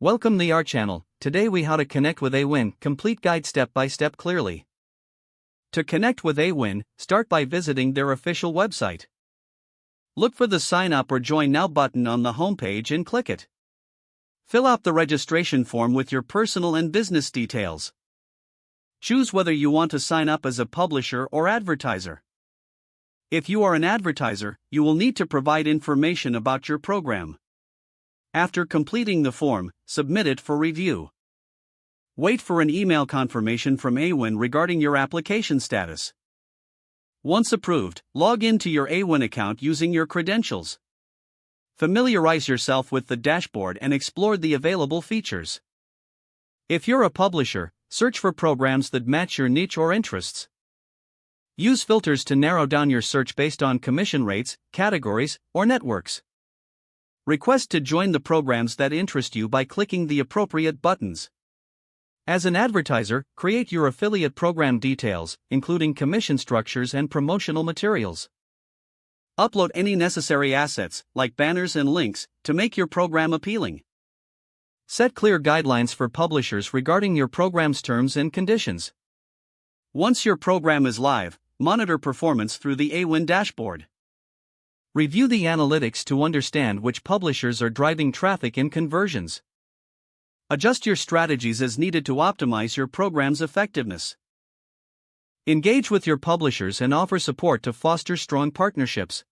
Welcome to our channel. Today we how to connect with Awin, complete guide step by step clearly. To connect with Awin, start by visiting their official website. Look for the sign up or join now button on the homepage and click it. Fill out the registration form with your personal and business details. Choose whether you want to sign up as a publisher or advertiser. If you are an advertiser, you will need to provide information about your program. After completing the form, submit it for review. Wait for an email confirmation from Awin regarding your application status. Once approved, log into your Awin account using your credentials. Familiarize yourself with the dashboard and explore the available features. If you're a publisher, search for programs that match your niche or interests. Use filters to narrow down your search based on commission rates, categories, or networks. Request to join the programs that interest you by clicking the appropriate buttons. As an advertiser, create your affiliate program details, including commission structures and promotional materials. Upload any necessary assets, like banners and links, to make your program appealing. Set clear guidelines for publishers regarding your program's terms and conditions. Once your program is live, monitor performance through the Awin dashboard. Review the analytics to understand which publishers are driving traffic and conversions. Adjust your strategies as needed to optimize your program's effectiveness. Engage with your publishers and offer support to foster strong partnerships.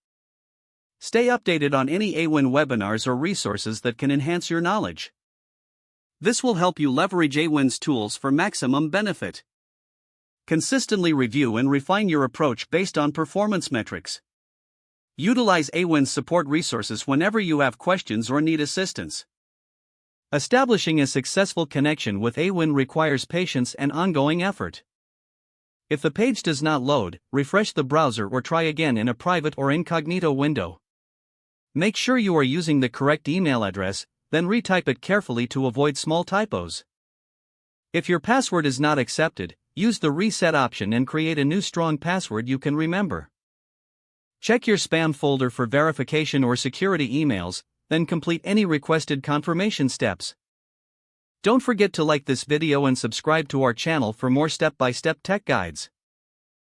Stay updated on any Awin webinars or resources that can enhance your knowledge. This will help you leverage Awin's tools for maximum benefit. Consistently review and refine your approach based on performance metrics. Utilize Awin's support resources whenever you have questions or need assistance. Establishing a successful connection with Awin requires patience and ongoing effort. If the page does not load, refresh the browser or try again in a private or incognito window. Make sure you are using the correct email address, then retype it carefully to avoid small typos. If your password is not accepted, use the reset option and create a new strong password you can remember. Check your spam folder for verification or security emails, then complete any requested confirmation steps. Don't forget to like this video and subscribe to our channel for more step-by-step tech guides.